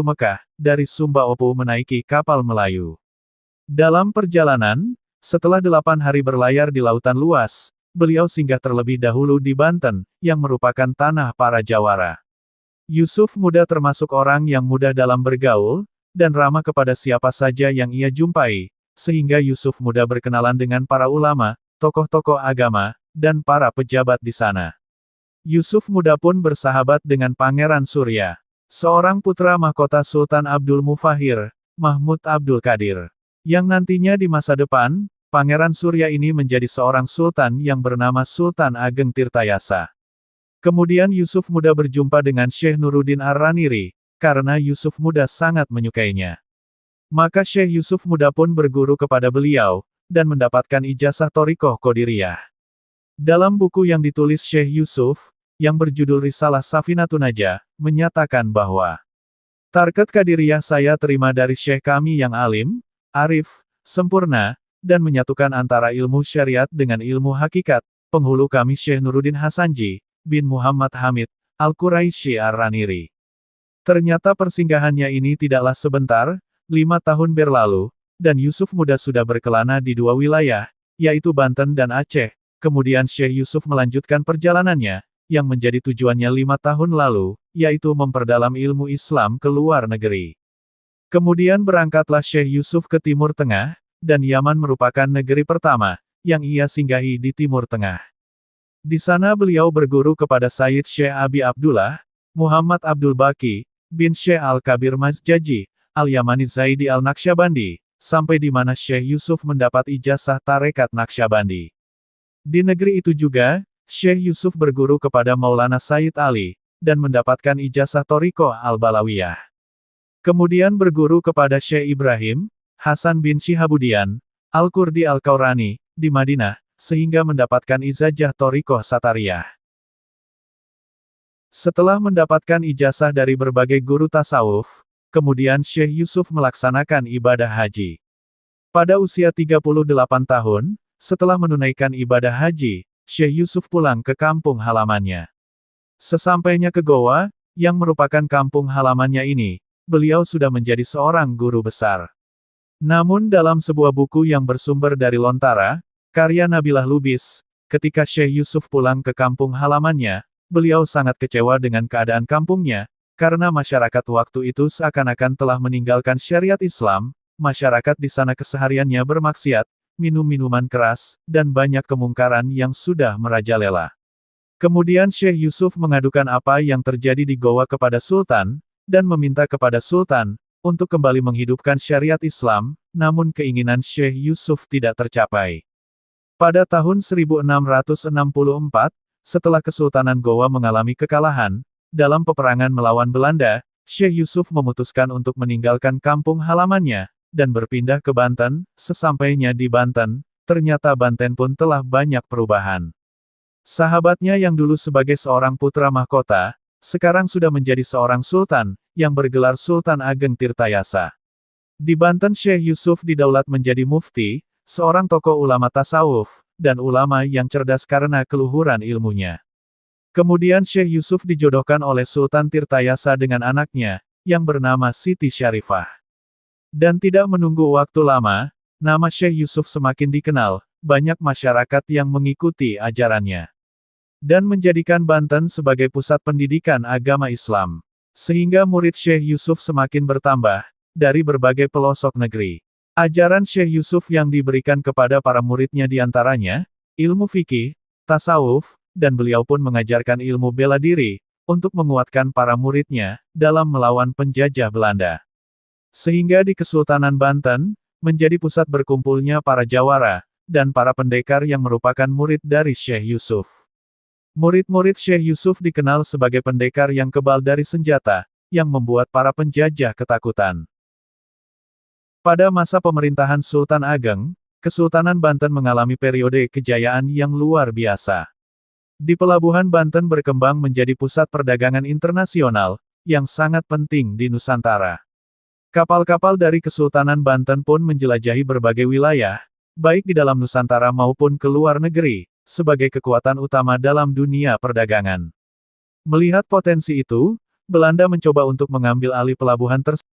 Mekah, dari Sumba Opu menaiki kapal Melayu. Dalam perjalanan, setelah 8 hari berlayar di lautan luas, beliau singgah terlebih dahulu di Banten, yang merupakan tanah para Jawara. Yusuf muda termasuk orang yang mudah dalam bergaul, dan ramah kepada siapa saja yang ia jumpai, sehingga Yusuf muda berkenalan dengan para ulama, tokoh-tokoh agama, dan para pejabat di sana. Yusuf muda pun bersahabat dengan Pangeran Surya, seorang putra mahkota Sultan Abdul Mufahir, Mahmud Abdul Qadir. Yang nantinya di masa depan, Pangeran Surya ini menjadi seorang sultan yang bernama Sultan Ageng Tirtayasa. Kemudian Yusuf muda berjumpa dengan Syekh Nuruddin Ar-Raniri, karena Yusuf muda sangat menyukainya. Maka Syekh Yusuf muda pun berguru kepada beliau, dan mendapatkan ijazah Thariqah Qadiriyah. Dalam buku yang ditulis Syekh Yusuf, yang berjudul Risalah Safinatun Najah, menyatakan bahwa Tariqat Qadiriyah saya terima dari Syekh kami yang alim, arif, sempurna, dan menyatukan antara ilmu syariat dengan ilmu hakikat, penghulu kami Syekh Nuruddin Hasanji, bin Muhammad Hamid, Al-Quraisy Ar-Raniri. Ternyata persinggahannya ini tidaklah sebentar, 5 tahun berlalu, dan Yusuf muda sudah berkelana di 2 wilayah, yaitu Banten dan Aceh. Kemudian Syekh Yusuf melanjutkan perjalanannya, yang menjadi tujuannya 5 tahun lalu, yaitu memperdalam ilmu Islam ke luar negeri. Kemudian berangkatlah Syekh Yusuf ke Timur Tengah, dan Yaman merupakan negeri pertama, yang ia singgahi di Timur Tengah. Di sana beliau berguru kepada Sayyid Syekh Abi Abdullah, Muhammad Abdul Baqi, bin Syekh Al-Kabir Mazjaji, Al-Yamani Zaidi Al-Naqsyabandi, sampai di mana Syekh Yusuf mendapat ijazah Tarekat Naqsyabandi. Di negeri itu juga, Syekh Yusuf berguru kepada Maulana Sayyid Ali, dan mendapatkan ijazah Thariqah Al-Balawiyah. Kemudian berguru kepada Syekh Ibrahim, Hasan bin Shihabudian, Al-Qurdi Al-Qaurani, di Madinah, sehingga mendapatkan ijazah Thariqah Satariyah. Setelah mendapatkan ijazah dari berbagai guru tasawuf, kemudian Syekh Yusuf melaksanakan ibadah haji. Pada usia 38 tahun, setelah menunaikan ibadah haji, Syekh Yusuf pulang ke kampung halamannya. Sesampainya ke Goa, yang merupakan kampung halamannya ini, beliau sudah menjadi seorang guru besar. Namun dalam sebuah buku yang bersumber dari Lontara, karya Nabilah Lubis, ketika Syekh Yusuf pulang ke kampung halamannya, beliau sangat kecewa dengan keadaan kampungnya, karena masyarakat waktu itu seakan-akan telah meninggalkan syariat Islam, masyarakat di sana kesehariannya bermaksiat, minum minuman keras, dan banyak kemungkaran yang sudah merajalela. Kemudian Syekh Yusuf mengadukan apa yang terjadi di Goa kepada Sultan, dan meminta kepada Sultan, untuk kembali menghidupkan syariat Islam, namun keinginan Syekh Yusuf tidak tercapai. Pada tahun 1664, setelah Kesultanan Goa mengalami kekalahan, dalam peperangan melawan Belanda, Syekh Yusuf memutuskan untuk meninggalkan kampung halamannya, dan berpindah ke Banten. Sesampainya di Banten, ternyata Banten pun telah banyak perubahan. Sahabatnya yang dulu sebagai seorang putra mahkota, sekarang sudah menjadi seorang sultan, yang bergelar Sultan Ageng Tirtayasa. Di Banten Syekh Yusuf didaulat menjadi mufti, seorang tokoh ulama tasawuf, dan ulama yang cerdas karena keluhuran ilmunya. Kemudian Syekh Yusuf dijodohkan oleh Sultan Tirtayasa dengan anaknya, yang bernama Siti Syarifah. Dan tidak menunggu waktu lama, nama Syekh Yusuf semakin dikenal, banyak masyarakat yang mengikuti ajarannya. Dan menjadikan Banten sebagai pusat pendidikan agama Islam. Sehingga murid Syekh Yusuf semakin bertambah, dari berbagai pelosok negeri. Ajaran Syekh Yusuf yang diberikan kepada para muridnya diantaranya, ilmu fikih, tasawuf, dan beliau pun mengajarkan ilmu bela diri, untuk menguatkan para muridnya, dalam melawan penjajah Belanda. Sehingga di Kesultanan Banten, menjadi pusat berkumpulnya para jawara, dan para pendekar yang merupakan murid dari Syekh Yusuf. Murid-murid Syekh Yusuf dikenal sebagai pendekar yang kebal dari senjata, yang membuat para penjajah ketakutan. Pada masa pemerintahan Sultan Ageng, Kesultanan Banten mengalami periode kejayaan yang luar biasa. Di Pelabuhan Banten berkembang menjadi pusat perdagangan internasional, yang sangat penting di Nusantara. Kapal-kapal dari Kesultanan Banten pun menjelajahi berbagai wilayah, baik di dalam Nusantara maupun ke luar negeri, sebagai kekuatan utama dalam dunia perdagangan. Melihat potensi itu, Belanda mencoba untuk mengambil alih pelabuhan tersebut.